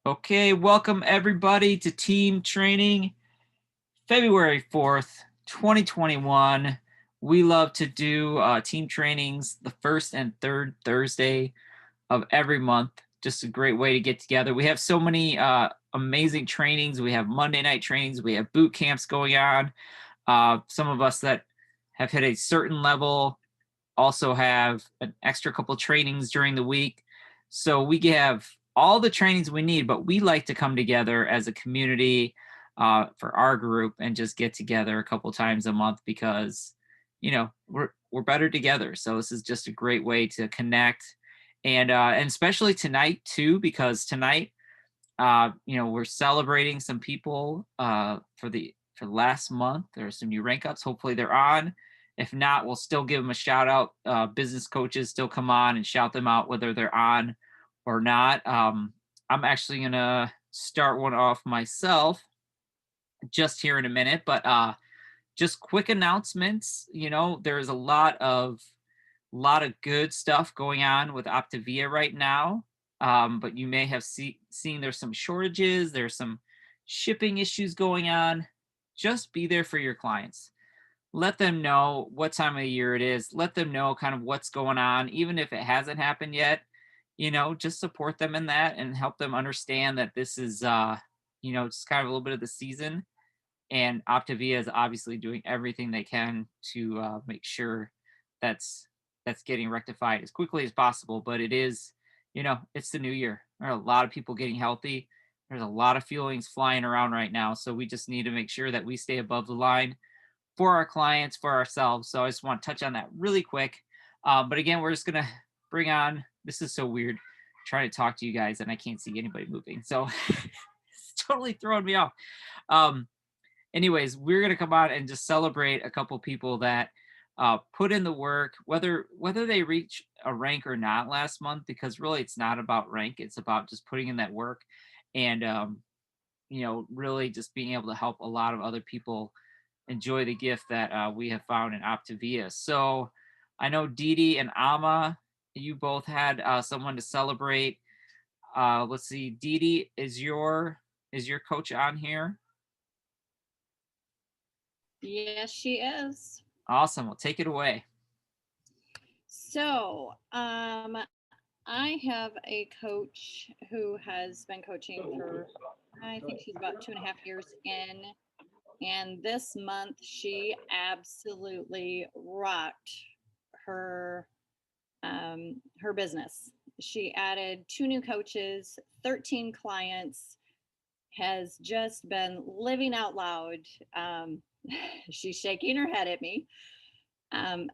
Okay, welcome everybody to team training, February 4th, 2021. We love to do team trainings the first and third Thursday of every month. Just a great way to get together. We have so many amazing trainings. We have Monday night trainings. We have boot camps going on. Some of us that have hit a certain level also have an extra couple trainings during the week. So we have all the trainings we need, but we like to come together as a community for our group and just get together a couple times a month because, we're better together. So this is just a great way to connect, and especially tonight too, because tonight, we're celebrating some people for the last month. There are some new rank ups. Hopefully they're on. If not, we'll still give them a shout out. Business coaches still come on and shout them out whether they're on or not. I'm actually gonna start one off myself just here in a minute, but just quick announcements. There's a lot of good stuff going on with Optavia right now. But you may have seen there's some shortages, there's some shipping issues going on. Just be there for your clients. Let them know what time of the year it is. Let them know kind of what's going on, even if it hasn't happened yet. Just support them in that and help them understand that this is, just kind of a little bit of the season. And Optavia is obviously doing everything they can to make sure that's that's getting rectified as quickly as possible. But it is, it's the new year. There are a lot of people getting healthy. There's a lot of feelings flying around right now. So we just need to make sure that we stay above the line for our clients, for ourselves. So I just want to touch on that really quick. But again, we're just gonna bring on. This is so weird, trying to talk to you guys and I can't see anybody moving. So it's totally throwing me off. Um, Anyways, we're gonna come on and just celebrate a couple people that put in the work, whether they reach a rank or not last month, because really it's not about rank, it's about just putting in that work and really just being able to help a lot of other people enjoy the gift that we have found in Optavia. So I know Didi and Ama, you both had someone to celebrate. Let's see, Didi, is your coach on here? Yes, she is. Awesome. Well, take it away. So, I have a coach who has been coaching for, I think she's about 2.5 years in. And this month, she absolutely rocked her her business. She added 2 new coaches, 13 clients, has just been living out loud. Um, she's shaking her head at me. Um,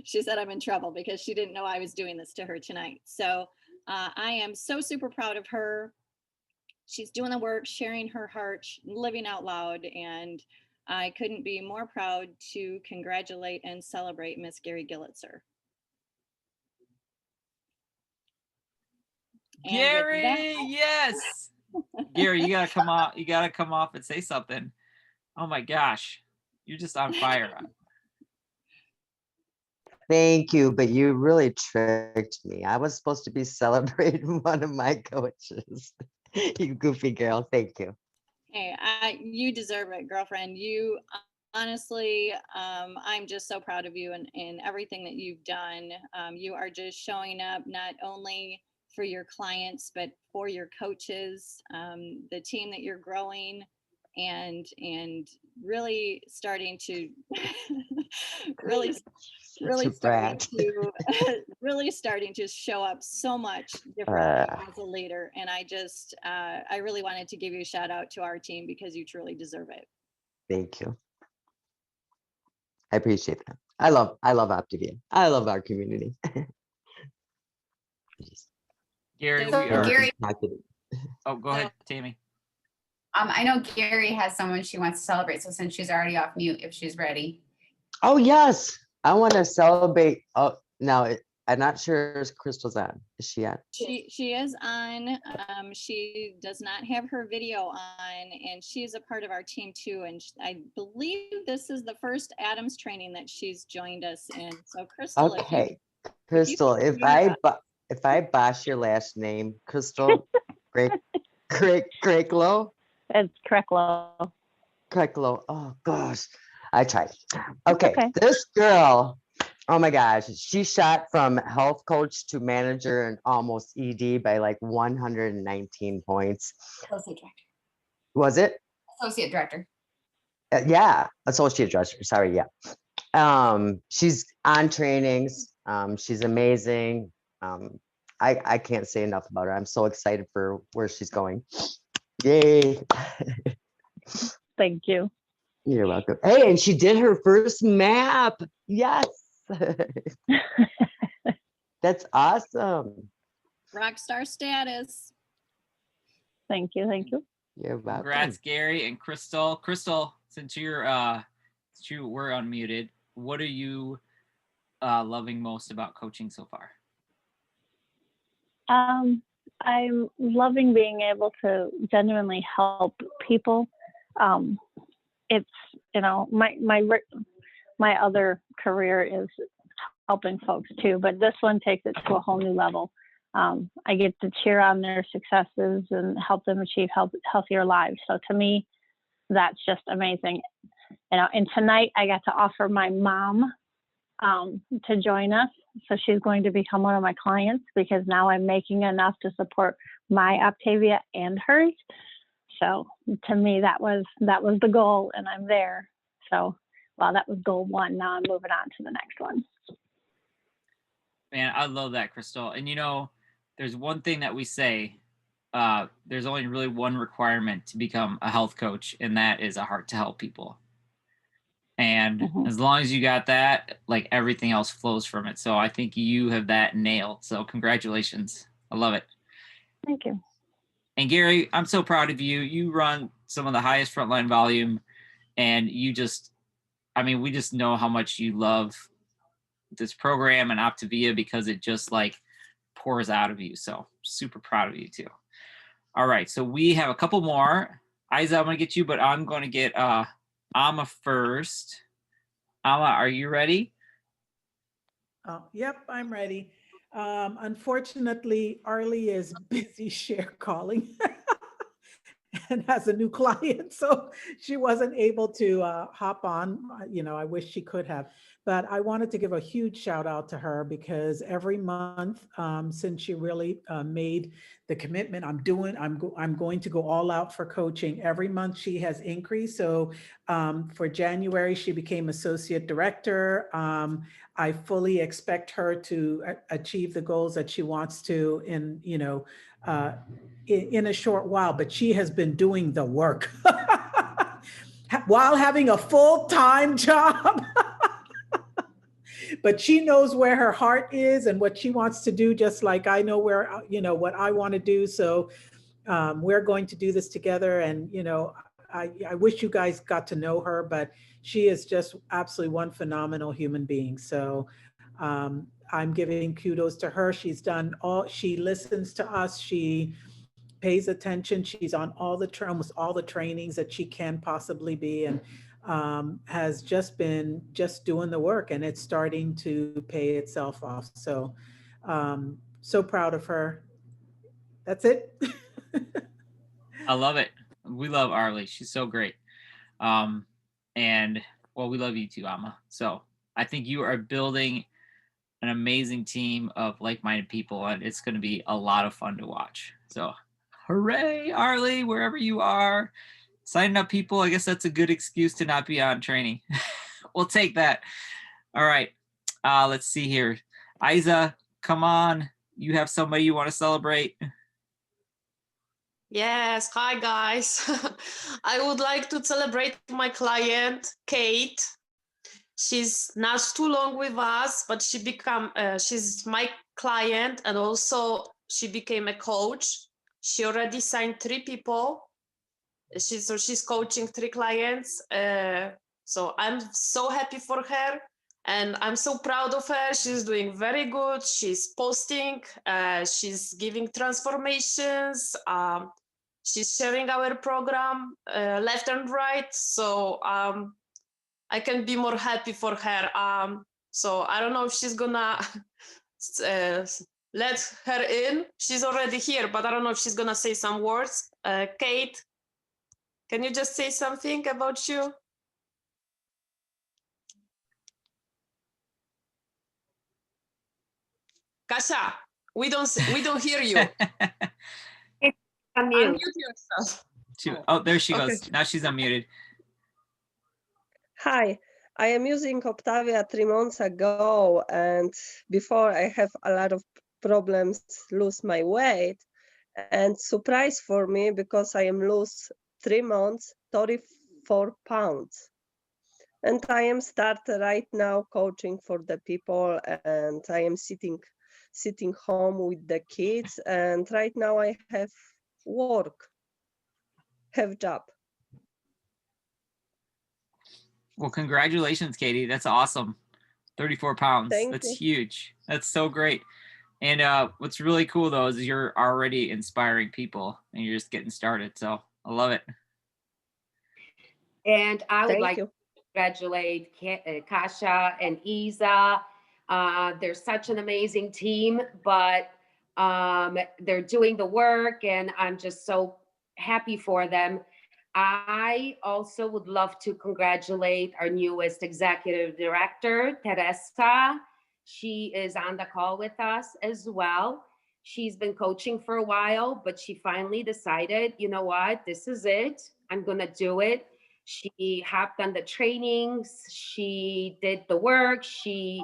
she said I'm in trouble because she didn't know I was doing this to her tonight. So I am so super proud of her. She's doing the work, sharing her heart, living out loud, and I couldn't be more proud to congratulate and celebrate Miss Gary Gillitzer. And with that, Gary, yes. Gary, you gotta come off. You gotta come off and say something. Oh my gosh, you're just on fire. Thank you, but you really tricked me. I was supposed to be celebrating one of my coaches. You goofy girl. Thank you. hey, you deserve it, girlfriend. You honestly, I'm just so proud of you and everything that you've done. You are just showing up not only for your clients but for your coaches, the team that you're growing, and really starting to really Such a brat. really starting to show up so much differently Uh, as a leader. And I really wanted to give you a shout out to our team because you truly deserve it. Thank you. I appreciate that. I love Optavia. I love our community. Gary, So we And are. you can Gary, talk it. Oh, go ahead, Tammy. I know Gary has someone she wants to celebrate. So since she's already off mute, if she's ready. Oh yes, I want to celebrate. Oh, now I'm not sure if Crystal's on. Is she on? she is on. She does not have her video on, and she's a part of our team too. And I believe this is the first Adams training that she's joined us in. So Crystal, Okay, if you Crystal. could unmute us. if I bosh your last name, Crystal, Great, Greatlow, It's Cracklow. Greatlow. Oh gosh, I tried. Okay, okay. this girl, oh my gosh, she shot from health coach to manager and almost ED by like 119 points. Associate director. Was it? Associate director. Yeah, associate director. Sorry, yeah. She's on trainings. She's amazing. I can't say enough about her. I'm so excited for where she's going. Yay. Thank you. You're welcome. Hey, and she did her first map. Yes. That's awesome. Rockstar status. Thank you. Thank you. You're welcome. Congrats, Gary and Crystal. Crystal, since you were unmuted, what are you loving most about coaching so far? I'm loving being able to genuinely help people. It's, my other career is helping folks too, but this one takes it to a whole new level. I get to cheer on their successes and help them achieve healthier lives. So to me, that's just amazing. And tonight I got to offer my mom to join us. So she's going to become one of my clients because now I'm making enough to support my Optavia and hers. So to me, that was the goal, and I'm there. So, well, that was goal one. Now I'm moving on to the next one. Man, I love that, Crystal. And there's one thing that we say, there's only really one requirement to become a health coach, and that is a heart to help people. And as long as you got that, like everything else flows from it. So I think you have that nailed. So congratulations. I love it. Thank you. And Gary, I'm so proud of you. You run some of the highest frontline volume, and we just know how much you love this program and Optavia because it just like pours out of you. So super proud of you too. All right. So we have a couple more. Isa, I'm going to get you, but I'm going to get Amma first. Amma, are you ready? Yep, I'm ready. Unfortunately, Arlie is busy share calling and has a new client, so she wasn't able to hop on. I wish she could have, but I wanted to give a huge shout out to her because every month since she really made the commitment, I'm going to go all out for coaching. Every month she has increased. So for January, she became associate director. I fully expect her to achieve the goals that she wants to in a short while, but she has been doing the work while having a full-time job. But she knows where her heart is and what she wants to do, just like I know where, what I want to do. So we're going to do this together. And, I wish you guys got to know her, but she is just absolutely one phenomenal human being. So I'm giving kudos to her. She listens to us. She pays attention. She's on almost all the trainings that she can possibly be, and has just been doing the work, and it's starting to pay itself off. So, so proud of her. That's it. I love it. We love Arlie. She's so great. And well, we love you too, Amma. So I think you are building an amazing team of like-minded people, and it's going to be a lot of fun to watch. So hooray, Arlie, wherever you are. Signing up people, I guess that's a good excuse to not be on training. We'll take that. All right. Let's see here. Isa, come on. You have somebody you want to celebrate? Yes. Hi, guys. I would like to celebrate my client, Kate. She's not too long with us, but she's my client, and also she became a coach. She already signed 3 people. She's coaching 3 clients. So I'm so happy for her, and I'm so proud of her. She's doing very good. She's posting. She's giving transformations. She's sharing our program left and right. So I can be more happy for her. So I don't know if she's gonna let her in. She's already here, but I don't know if she's gonna say some words. Kate, can you just say something about you? Kasia, we don't hear you. Unmute. Unmute yourself. Oh, there she Okay. goes. Now she's unmuted. Hi, I am using Optavia 3 months ago, and before I have a lot of problems lose my weight. And surprise for me because I am lose 3 months 34 pounds. And I am start right now coaching for the people, and I am sitting home with the kids, and right now I have work, have job. Well, congratulations, Katie. That's awesome. 34 pounds. Thank That's you. huge. That's so great. And what's really cool though is you're already inspiring people and you're just getting started. So I love it. And I would Thank like you. to congratulate Kasia and Isa. They're such an amazing team, but they're doing the work, and I'm just so happy for them. I also would love to congratulate our newest executive director, Teresa. She is on the call with us as well. She's been coaching for a while, but she finally decided, you know what, this is it. I'm going to do it. She hopped on the trainings. She did the work. She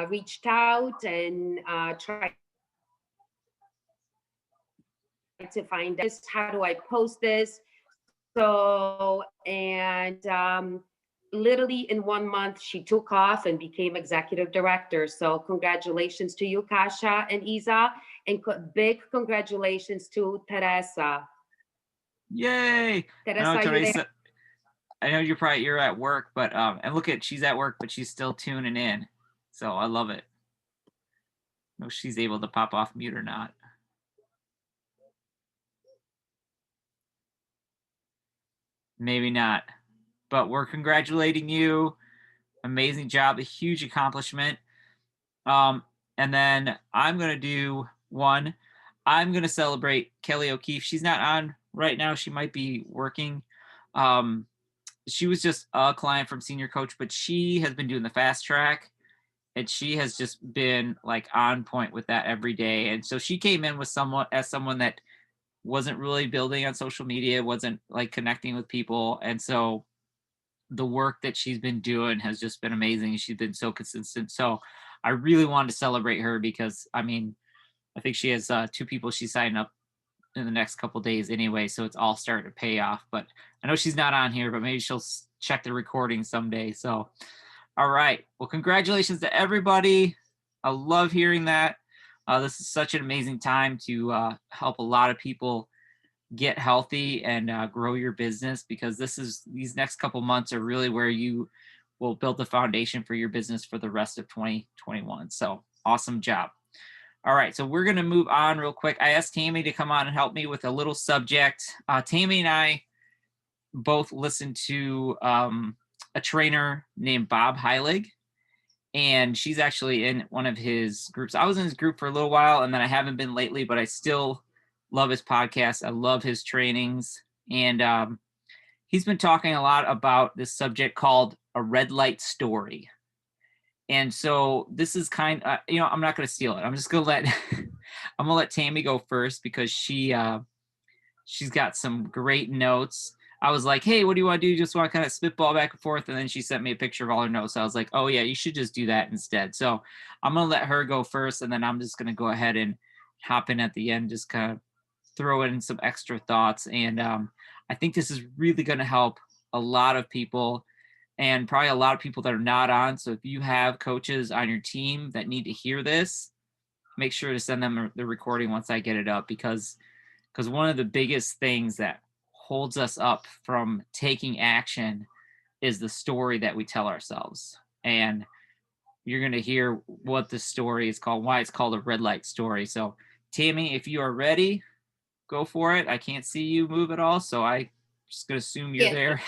reached out and tried to find this. How do I post this? So, and literally in 1 month, she took off and became executive director. So congratulations to you, Kasia and Isa, and big congratulations to Teresa. Yay. Teresa, I know, you there? Teresa, I know you're at work, but and look at, she's at work, but she's still tuning in. So I love it. I know she's able to pop off mute or not. Maybe not, but we're congratulating you. Amazing job, a huge accomplishment. And then I'm going to do one. I'm going to celebrate Kelly O'Keefe. She's not on right now. She might be working. She was just a client from Senior Coach, but she has been doing the fast track and she has just been like on point with that every day. And so she came in with someone that wasn't really building on social media, wasn't like connecting with people. And so the work that she's been doing has just been amazing. She's been so consistent. So I really wanted to celebrate her because I mean, I think she has 2 people she's signing up in the next couple days anyway. So it's all starting to pay off, but I know she's not on here, but maybe she'll check the recording someday. So, all right. Well, congratulations to everybody. I love hearing that. This is such an amazing time to help a lot of people get healthy and grow your business, because these next couple months are really where you will build the foundation for your business for the rest of 2021. So awesome job. All right, so we're going to move on real quick. I asked Tammy to come on and help me with a little subject. Tammy and I both listened to a trainer named Bob Heilig, and she's actually in one of his groups. I was in his group for a little while, and then I haven't been lately, but I still love his podcast. I love his trainings. And he's been talking a lot about this subject called a red light story. And so this is kind of, I'm not going to steal it. I'm just going to let Tammy go first because she's got some great notes. I was like, hey, what do you want to do? You just want to kind of spitball back and forth. And then she sent me a picture of all her notes. So I was like, oh yeah, you should just do that instead. So I'm going to let her go first. And then I'm just going to go ahead and hop in at the end, just kind of throw in some extra thoughts. And I think this is really going to help a lot of people, and probably a lot of people that are not on. So if you have coaches on your team that need to hear this, make sure to send them the recording once I get it up, because one of the biggest things that holds us up from taking action is the story that we tell ourselves. And you're going to hear what the story is called, why it's called a red light story. So Tammy, if you are ready, go for it. I can't see you move at all, so I'm just going to assume you're there.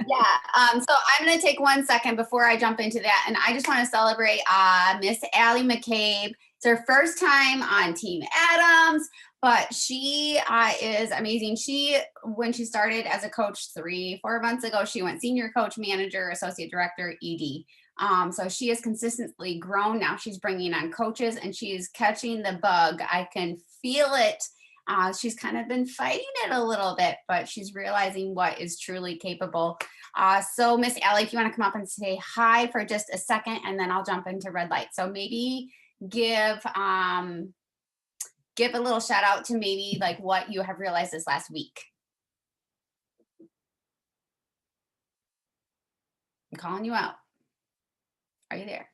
Yeah. So I'm going to take 1 second before I jump into that. And I just want to celebrate Miss Allie McCabe. It's her first time on Team Adams, but she is amazing. When she started as a coach 3-4 months ago, she went senior coach, manager, associate director, ED. So she has consistently grown. Now she's bringing on coaches and she is catching the bug. I can feel it. She's kind of been fighting it a little bit, but she's realizing what is truly capable. So Miss Allie, if you want to come up and say hi for just a second, and then I'll jump into red light. So maybe give a little shout out to maybe like what you have realized this last week. I'm calling you out. Are you there?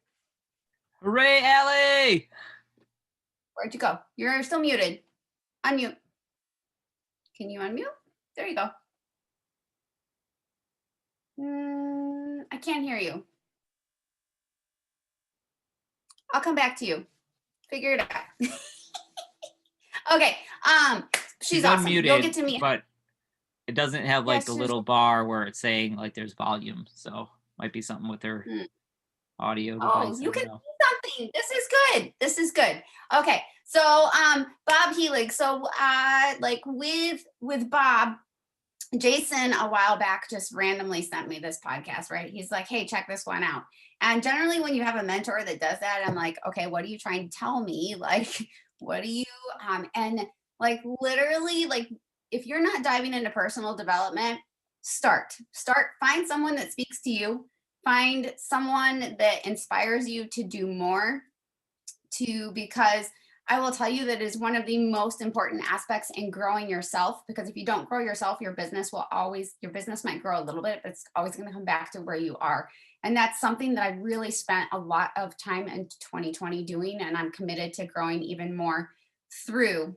Hooray, Allie! Where'd you go? You're still muted. Unmute. Can you unmute? There you go. I can't hear you. I'll come back to you. Figure it out. Okay. She's awesome. Unmuted, You'll get to meet. but it doesn't have like Yes, the she's- little bar where it's saying like there's volume. So might be something with her audio Oh, device. you I can don't know. do something. This is good. This is good. Okay. So Bob Helig. So like with Bob, Jason a while back just randomly sent me this podcast, right? He's like, hey, check this one out. And generally when you have a mentor that does that, I'm like, okay, what are you trying to tell me? Like, what do you and like literally like if you're not diving into personal development, start, find someone that speaks to you, find someone that inspires you to do more because I will tell you that is one of the most important aspects in growing yourself, because if you don't grow yourself, your business might grow a little bit, but it's always going to come back to where you are. And that's something that I really spent a lot of time in 2020 doing, and I'm committed to growing even more through.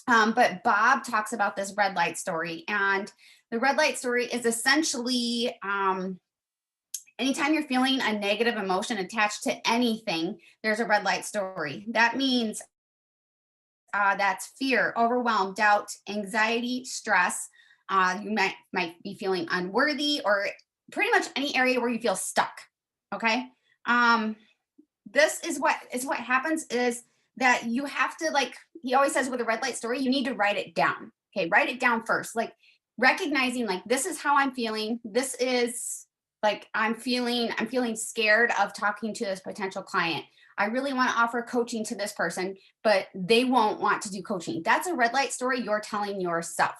But Bob talks about this red light story, and the red light story is essentially anytime you're feeling a negative emotion attached to anything, there's a red light story. That means that's fear, overwhelm, doubt, anxiety, stress. You might be feeling unworthy, or pretty much any area where you feel stuck. Okay. This is what happens is that you have to, like he always says with a red light story, you need to write it down. Okay. Write it down first, like recognizing like, this is how I'm feeling. This is like, I'm feeling scared of talking to this potential client. I really want to offer coaching to this person, but they won't want to do coaching. That's a red light story you're telling yourself.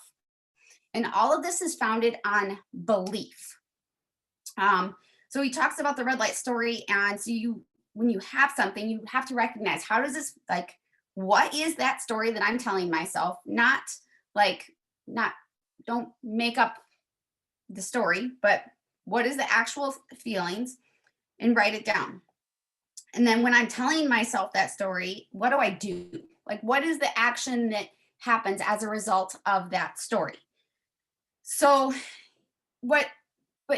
And all of this is founded on belief. So he talks about the red light story. And so when you have something, you have to recognize, how does this, like, what is that story that I'm telling myself? Don't make up the story, but what is the actual feelings, and write it down. And then when I'm telling myself that story, what do I do? Like, what is the action that happens as a result of that story? So but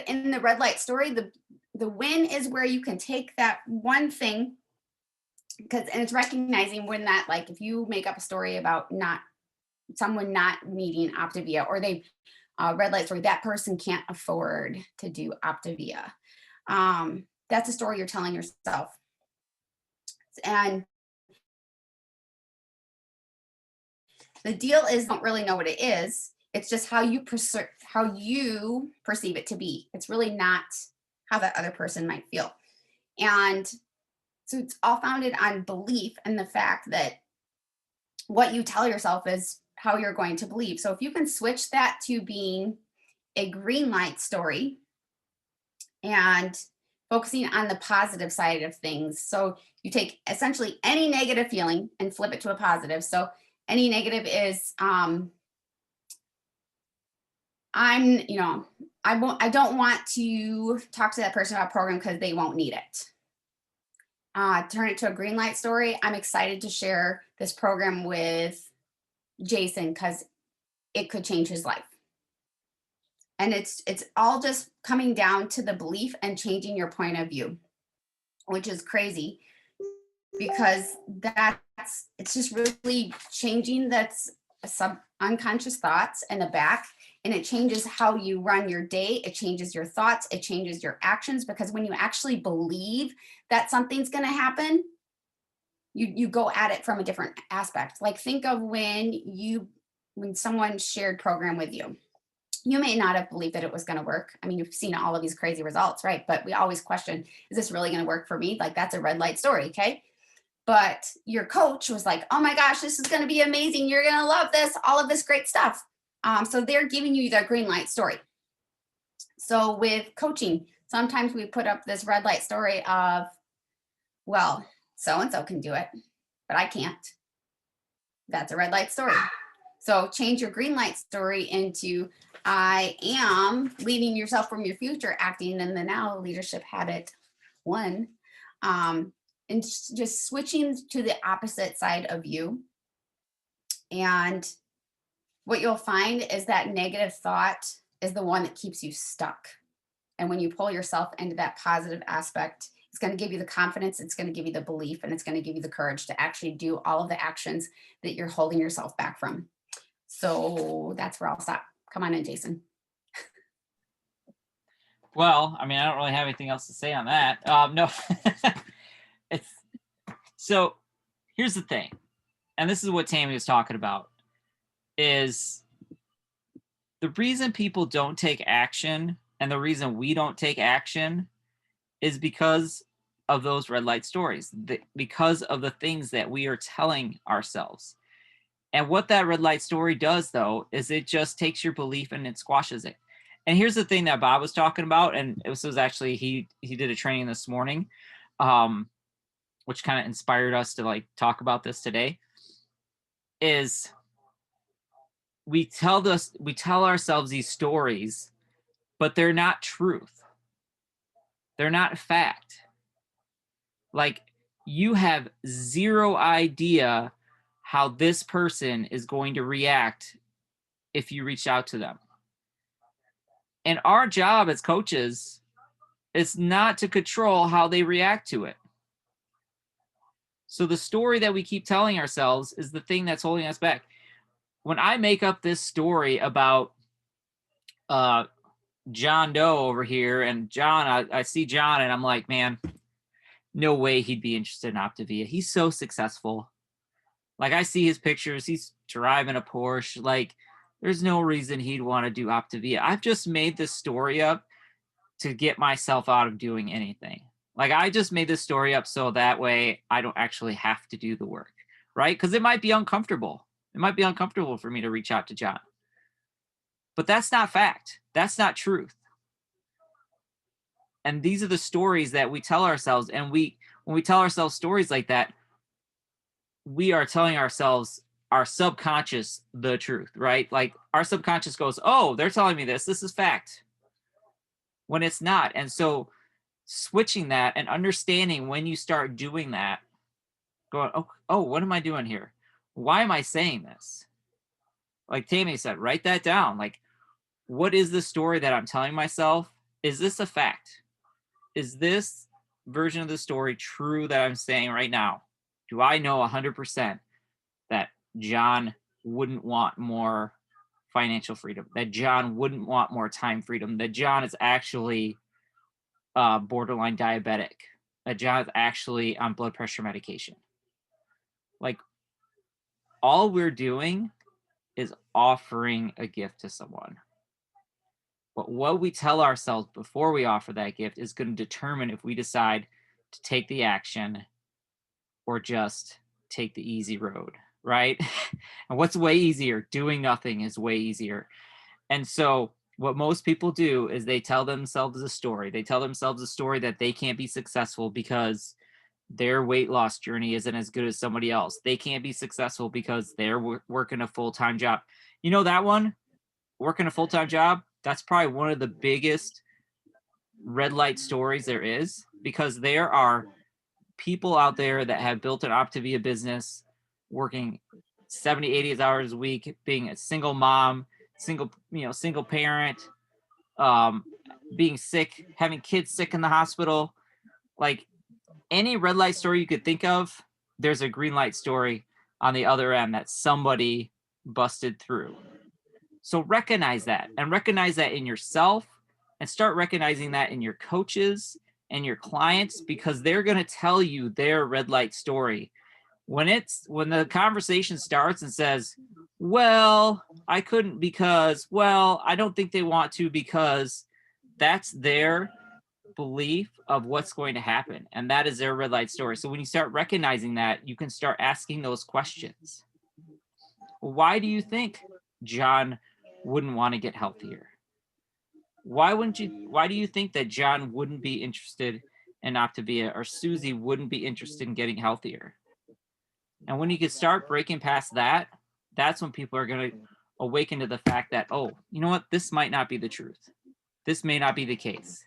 in the red light story, the win is where you can take that one thing, and it's recognizing when that, like, if you make up a story about someone not needing Optavia, or they red light story, that person can't afford to do Optavia. That's a story you're telling yourself. And the deal is, don't really know what it is. It's just how you perceive it to be. It's really not how that other person might feel. And so it's all founded on belief and the fact that what you tell yourself is how you're going to believe. So if you can switch that to being a green light story and focusing on the positive side of things. So you take essentially any negative feeling and flip it to a positive. So any negative is, I don't want to talk to that person about a program because they won't need it. Turn it to a green light story. I'm excited to share this program with Jason because it could change his life. And it's all just coming down to the belief and changing your point of view, which is crazy because it's just really changing that's some unconscious thoughts in the back, and it changes how you run your day. It changes your thoughts. It changes your actions, because when you actually believe that something's going to happen, you go at it from a different aspect. Like think of when someone shared program with you. You may not have believed that it was going to work. I mean, you've seen all of these crazy results, right? But we always question, is this really going to work for me? Like that's a red light story, okay? But your coach was like, oh my gosh, this is going to be amazing. You're going to love this, all of this great stuff. So they're giving you their green light story. So with coaching, sometimes we put up this red light story of, well, so-and-so can do it, but I can't. That's a red light story. So change your green light story into, I am leading yourself from your future, acting in the now, leadership habit 1. And just switching to the opposite side of you. And what you'll find is that negative thought is the one that keeps you stuck. And when you pull yourself into that positive aspect, it's going to give you the confidence, it's going to give you the belief, and it's going to give you the courage to actually do all of the actions that you're holding yourself back from. So that's where I'll stop. Come on in, Jason. Well, I mean, I don't really have anything else to say on that. No, so here's the thing, and this is what Tammy was talking about, is the reason people don't take action and the reason we don't take action is because of those red light stories, because of the things that we are telling ourselves. And what that red light story does, though, is it just takes your belief and it squashes it. And here's the thing that Bob was talking about, and this was actually, he did a training this morning, which kind of inspired us to like talk about this today, is we tell ourselves these stories, but they're not truth. They're not fact. Like, you have zero idea how this person is going to react if you reach out to them. And our job as coaches is not to control how they react to it. So the story that we keep telling ourselves is the thing that's holding us back. When I make up this story about John Doe over here, and John, I see John and I'm like, man, no way he'd be interested in Optavia. He's so successful. Like, I see his pictures, he's driving a Porsche. Like, there's no reason he'd want to do Optavia. I've just made this story up to get myself out of doing anything. Like, I just made this story up so that way I don't actually have to do the work, right? Because it might be uncomfortable. It might be uncomfortable for me to reach out to John. But that's not fact. That's not truth. And these are the stories that we tell ourselves. And when we tell ourselves stories like that, we are telling ourselves, our subconscious, the truth, right? Like, our subconscious goes, oh, they're telling me this. This is fact. When it's not. And so switching that and understanding when you start doing that, going, oh, what am I doing here? Why am I saying this? Like Tammy said, write that down. Like, what is the story that I'm telling myself? Is this a fact? Is this version of the story true that I'm saying right now? Do I know 100% that John wouldn't want more financial freedom, that John wouldn't want more time freedom, that John is actually borderline diabetic, that John is actually on blood pressure medication? Like, all we're doing is offering a gift to someone. But what we tell ourselves before we offer that gift is going to determine if we decide to take the action or just take the easy road, right? And what's way easier? Doing nothing is way easier. And so what most people do is they tell themselves a story. They tell themselves a story that they can't be successful because their weight loss journey isn't as good as somebody else. They can't be successful because they're working a full-time job. You know that one? Working a full-time job? That's probably one of the biggest red light stories there is, because there are people out there that have built an Optavia business, working 70, 80 hours a week, being a single mom, single parent, being sick, having kids sick in the hospital. Like, any red light story you could think of, there's a green light story on the other end that somebody busted through. So recognize that, and recognize that in yourself, and start recognizing that in your coaches and your clients, because they're going to tell you their red light story. when the conversation starts and says, well, I couldn't because, well, I don't think they want to because, that's their belief of what's going to happen. And that is their red light story. So when you start recognizing that, you can start asking those questions. Why do you think John wouldn't want to get healthier? Why do you think that John wouldn't be interested in Optavia, or Susie wouldn't be interested in getting healthier? And when you can start breaking past that, that's when people are going to awaken to the fact that, oh, you know what? This might not be the truth. This may not be the case.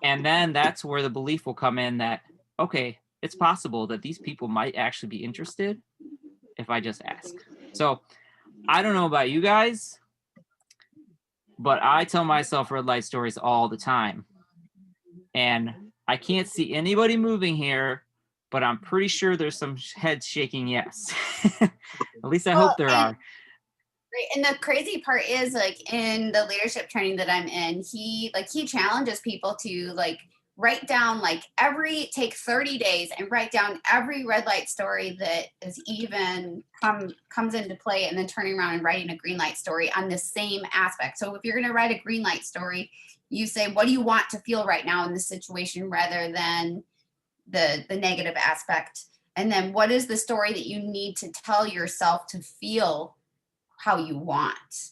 And then that's where the belief will come in that, okay, it's possible that these people might actually be interested if I just ask. So I don't know about you guys, but I tell myself red light stories all the time. And I can't see anybody moving here, but I'm pretty sure there's some heads shaking yes. At least I hope there are. Right. And the crazy part is, like, in the leadership training that I'm in, he challenges people to, like, write down, like, take 30 days and write down every red light story that is even comes into play, and then turning around and writing a green light story on the same aspect. So if you're going to write a green light story, you say, what do you want to feel right now in this situation, rather than the negative aspect? And then what is the story that you need to tell yourself to feel how you want?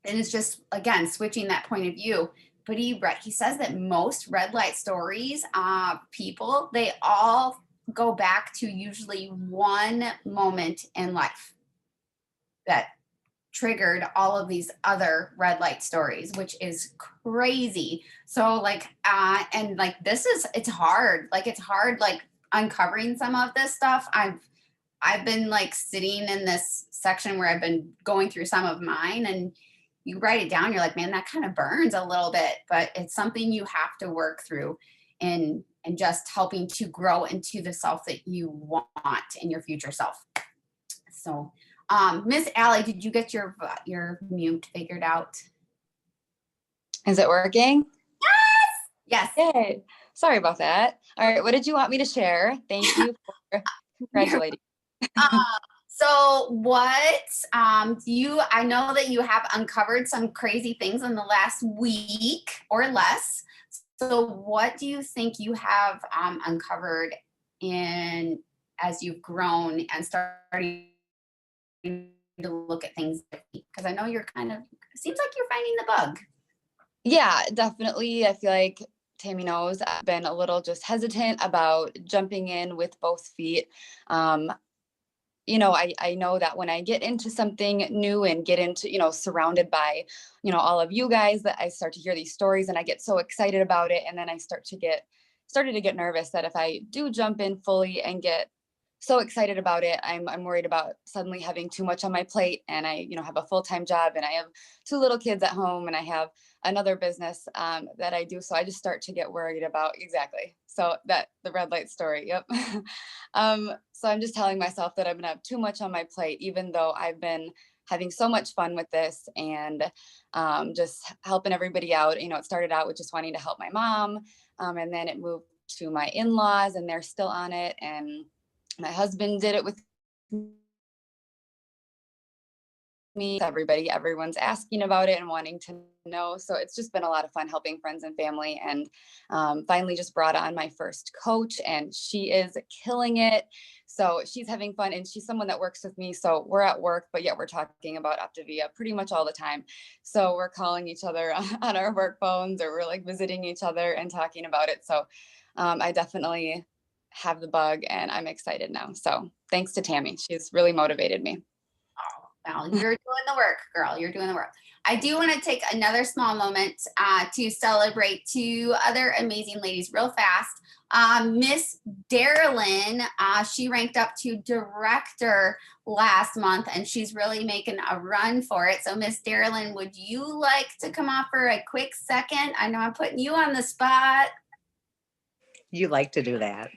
And it's just, again, switching that point of view. But he says that most red light stories, people, they all go back to usually one moment in life that triggered all of these other red light stories, which is crazy. So, like, and like, it's hard. Like, it's hard, like, uncovering some of this stuff. I've been, like, sitting in this section where I've been going through some of mine, and you write it down, you're like, man, that kind of burns a little bit, but it's something you have to work through, and just helping to grow into the self that you want in your future self. So, Miss Allie, did you get your mute figured out? Is it working? Yes. Yay. Sorry about that. All right. What did you want me to share? Thank you for congratulating. So what I know that you have uncovered some crazy things in the last week or less. So what do you think you have uncovered as you've grown and starting to look at things differently? Because I know it seems like you're finding the bug. Yeah, definitely. I feel like Tammy knows I've been a little just hesitant about jumping in with both feet. I know that when I get into something new and get into, surrounded by, all of you guys, that I start to hear these stories and I get so excited about it. And then I started to get nervous that if I do jump in fully and get so excited about it, I'm worried about suddenly having too much on my plate. And I, have a full-time job, and I have 2 little kids at home, and I have another business that I do. So I just start to get worried about So the red light story. Yep. So I'm just telling myself that I'm gonna have too much on my plate, even though I've been having so much fun with this and just helping everybody out. It started out with just wanting to help my mom, and then it moved to my in-laws, and they're still on it. And my husband did it with me. Everyone's asking about it and wanting to know. So it's just been a lot of fun helping friends and family, and finally just brought on my first coach, and she is killing it. So she's having fun, and she's someone that works with me. So we're at work, but yet we're talking about Optavia pretty much all the time. So we're calling each other on our work phones, or we're like visiting each other and talking about it. So I definitely have the bug, and I'm excited now. So thanks to Tammy. She's really motivated me. Well, you're doing the work, girl. You're doing the work. I do want to take another small moment to celebrate 2 other amazing ladies real fast. Miss Darylyn, she ranked up to director last month, and she's really making a run for it. So Miss Darylyn, would you like to come off for a quick second? I know I'm putting you on the spot. You like to do that.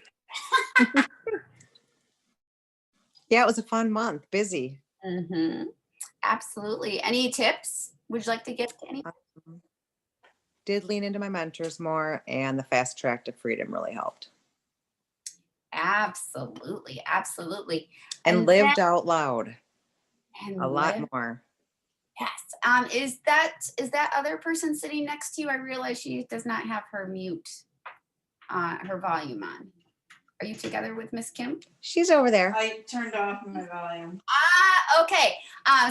Yeah, it was a fun month, busy. Mm-hmm. Absolutely. Any tips would you like to give to any? Did lean into my mentors more, and the fast track to freedom really helped. Absolutely, absolutely. And then- lived out loud and a lot lived- more. Yes. Is that other person sitting next to you? I realize she does not have her mute, her volume on. Are you together with Miss Kim? She's over there. I turned off my volume. Okay.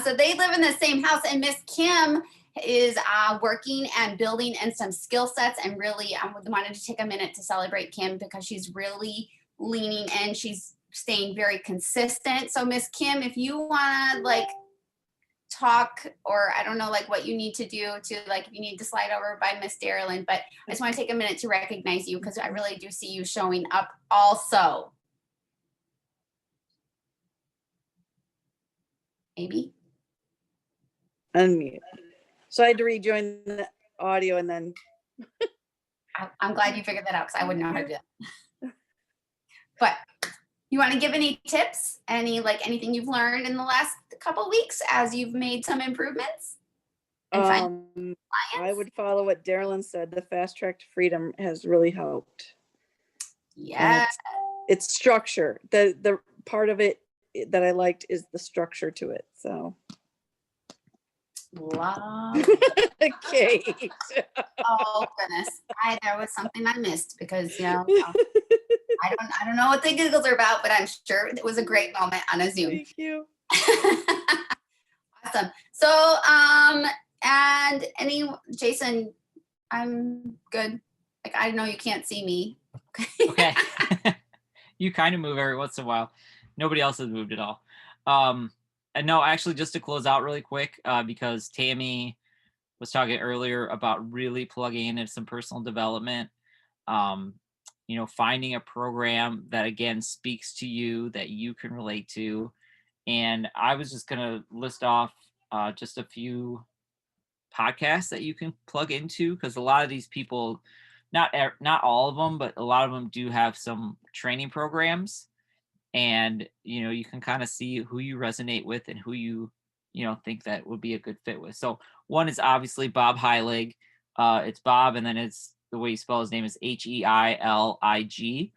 So they live in the same house, and Miss Kim is working and building in some skill sets. And really, I wanted to take a minute to celebrate Kim because she's really leaning in. She's staying very consistent. So Miss Kim, if you want to like talk, or I don't know, like what you need to do to, like, if you need to slide over by Miss Darylyn, but I just want to take a minute to recognize you because I really do see you showing up also. Amy? Unmute. So I had to rejoin the audio and then. I'm glad you figured that out because I wouldn't know how to do that. But you want to give any tips? Anything you've learned in the last couple of weeks as you've made some improvements? And find I clients? would follow what Darylyn said. The fast track to freedom has really helped. Yeah. It's structure. The part of it that I liked is the structure to it. So. Love. Kate. Oh goodness. There was something I missed because I don't know what the giggles are about, but I'm sure it was a great moment on a Zoom. Thank you. Awesome. So and Jason, I'm good. Like, I know you can't see me. Okay. You kind of move every once in a while. Nobody else has moved at all. And no, actually, just to close out really quick, because Tammy was talking earlier about really plugging into some personal development, finding a program that, again, speaks to you, that you can relate to. And I was just going to list off just a few podcasts that you can plug into, because a lot of these people, not all of them, but a lot of them do have some training programs. And, you can kind of see who you resonate with and who you think that would be a good fit with. So one is obviously Bob Heilig. It's Bob, and then it's the way you spell his name is Heilig.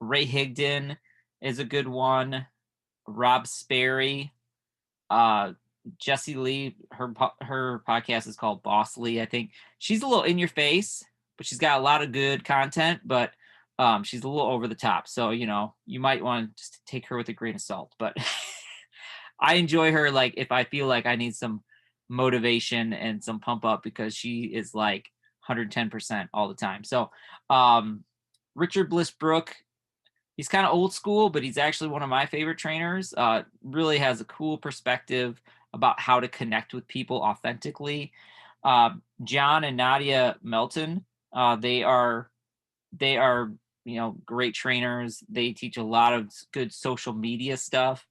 Ray Higdon is a good one. Rob Sperry, Jessie Lee, her podcast is called Boss Lee. I think she's a little in your face, but she's got a lot of good content, but she's a little over the top. So, you might want to just take her with a grain of salt, but I enjoy her. Like, if I feel like I need some motivation and some pump up, because she is like 110% all the time. So, Richard Bliss Brook, he's kind of old school, but he's actually one of my favorite trainers. Really has a cool perspective about how to connect with people authentically. John and Nadia Melton, they are great trainers. They teach a lot of good social media stuff.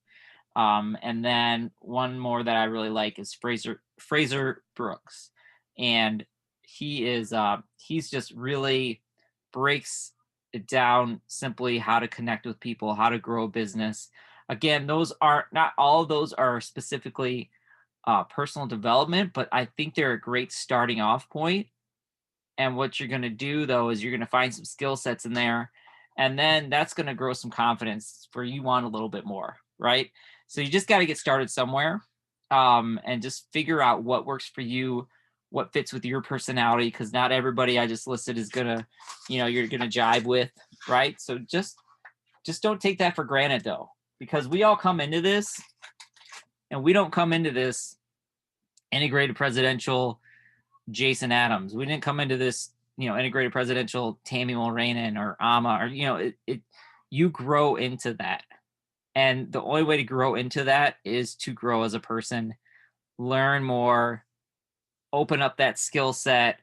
And then one more that I really like is Fraser Brooks. And he's just really breaks it down simply how to connect with people, how to grow a business. Again, not all of those are specifically personal development, but I think they're a great starting off point. And what you're going to do, though, is you're going to find some skill sets in there, and then that's going to grow some confidence for you want a little bit more, right? So you just got to get started somewhere, and just figure out what works for you, what fits with your personality, because not everybody I just listed is going to, you're going to jive with, right? So just don't take that for granted, though, because we all come into this, and we don't come into this integrated presidential Jason Adams. We didn't come into this, integrated presidential Tammy Mulranen or Ama, or, you grow into that. And the only way to grow into that is to grow as a person, learn more, open up that skill set,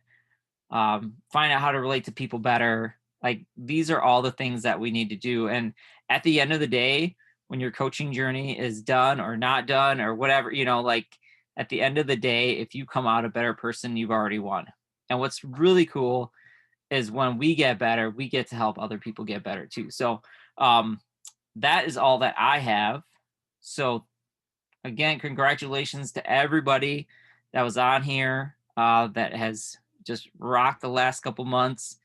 find out how to relate to people better. Like, these are all the things that we need to do. And at the end of the day, when your coaching journey is done or not done or whatever, at the end of the day, if you come out a better person, you've already won. And what's really cool is when we get better, we get to help other people get better too. So that is all that I have. So again, congratulations to everybody that was on here, that has just rocked the last couple months.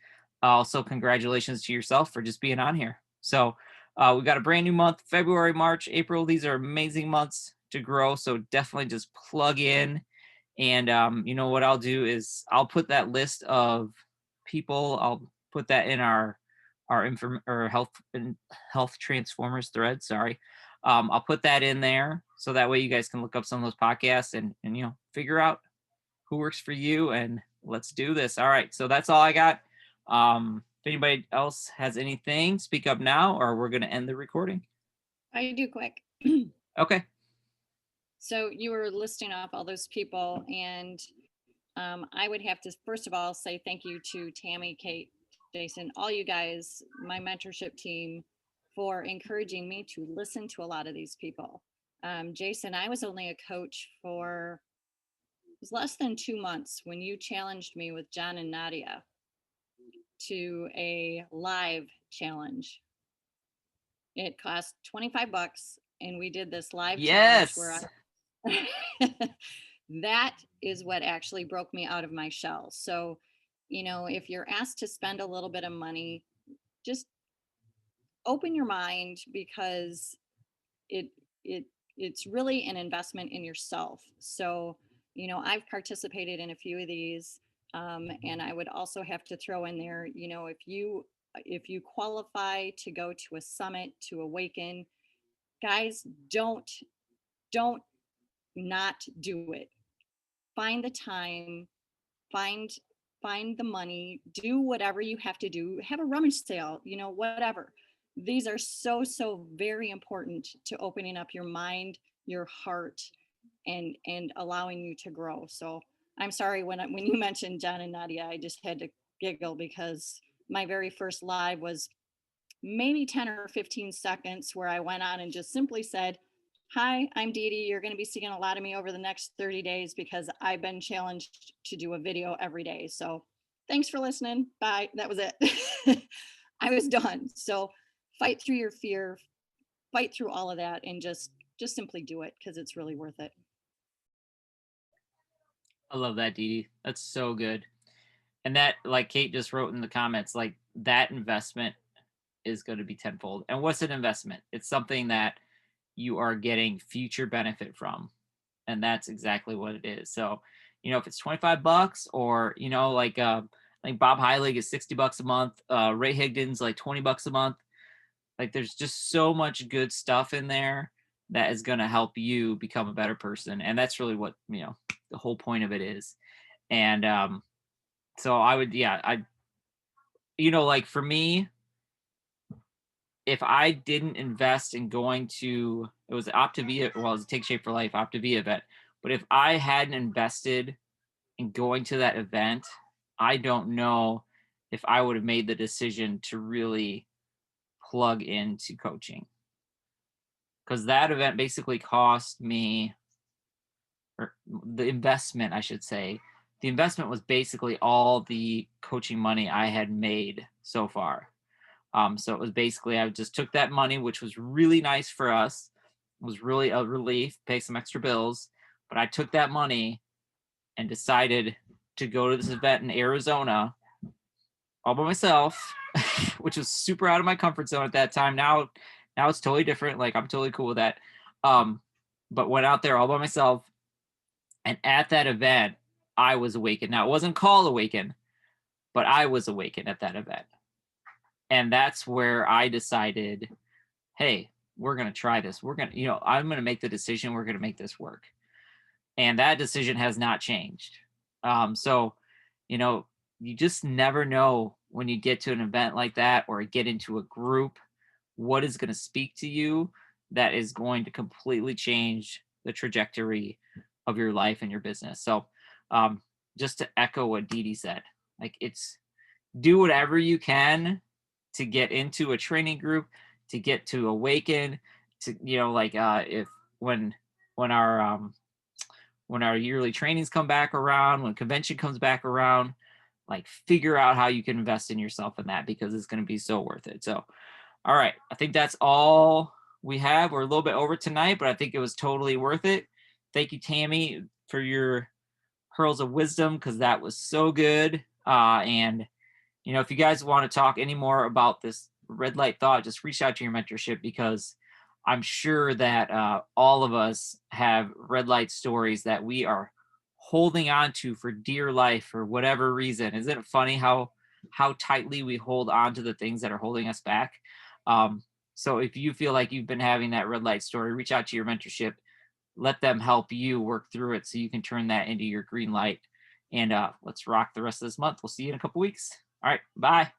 Also, congratulations to yourself for just being on here. So we got a brand new month, February, March, April. These are amazing months to grow. So definitely just plug in. And you know what I'll do is I'll put that list of people. I'll put that in our health transformers thread. Sorry. I'll put that in there so that way you guys can look up some of those podcasts and you know, figure out who works for you, and let's do this. All right. So that's all I got. If anybody else has anything, speak up now, or we're going to end the recording. I do quick. Okay. So you were listing off all those people, and I would have to, first of all, say thank you to Tammy, Kate, Jason, all you guys, my mentorship team, for encouraging me to listen to a lot of these people. Jason, I was only a coach for, it was less than 2 months when you challenged me with John and Nadia to a live challenge. It cost $25 and we did this live challenge where that is what actually broke me out of my shell. So, you know, if you're asked to spend a little bit of money, just open your mind, because it's really an investment in yourself. So, you know, I've participated in a few of these, and I would also have to throw in there, you know, if you qualify to go to a summit, to Awaken, guys, don't not do it. Find the time, find the money, do whatever you have to do, have a rummage sale, you know, whatever. These are so very important to opening up your mind, your heart, and allowing you to grow. So I'm sorry, when you mentioned John and Nadia, I just had to giggle, because my very first live was maybe 10 or 15 seconds where I went on and just simply said, "Hi, I'm Dee Dee. You're going to be seeing a lot of me over the next 30 days because I've been challenged to do a video every day. So thanks for listening. Bye." That was it. I was done. So fight through your fear, fight through all of that, and just simply do it, because it's really worth it. I love that, Dee Dee. That's so good. And that, like Kate just wrote in the comments, like that investment is going to be tenfold. And what's an investment? It's something that you are getting future benefit from. And that's exactly what it is. So, you know, if it's $25 or, you know, like Bob Heilig is $60 a month. Ray Higdon's like $20 a month. Like there's just so much good stuff in there that is going to help you become a better person. And that's really what, you know, the whole point of it is. And so I would, you know, like for me, if I didn't invest in going to, it was Optavia, well, it was a Take Shape for Life Optavia event, but if I hadn't invested in going to that event, I don't know if I would have made the decision to really plug into coaching. Because that event basically cost me, or the investment, I should say, the investment was basically all the coaching money I had made so far. So it was basically, I just took that money, which was really nice for us. It was really a relief, pay some extra bills. But I took that money and decided to go to this event in Arizona all by myself, which was super out of my comfort zone at that time. Now it's totally different. Like I'm totally cool with that. But went out there all by myself. And at that event, I was awakened. Now it wasn't called Awaken, but I was awakened at that event. And that's where I decided, hey, we're going to try this. We're going to, you know, I'm going to make the decision. We're going to make this work. And that decision has not changed. So, you know, you just never know when you get to an event like that or get into a group, what is going to speak to you that is going to completely change the trajectory of your life and your business. So just to echo what Dee Dee said, like it's do whatever you can to get into a training group, to get to Awaken, to, you know, like if when our yearly trainings come back around, when convention comes back around, like figure out how you can invest in yourself in that, because it's going to be so worth it. So, all right, I think that's all we have. We're a little bit over tonight, but I think it was totally worth it. Thank you, Tammy, for your pearls of wisdom, because that was so good. And you know, if you guys want to talk any more about this red light thought, just reach out to your mentorship, because I'm sure that all of us have red light stories that we are holding on to for dear life for whatever reason. Isn't it funny how tightly we hold on to the things that are holding us back? So if you feel like you've been having that red light story, reach out to your mentorship. Let them help you work through it so you can turn that into your green light. And let's rock the rest of this month. We'll see you in a couple weeks. All right, bye.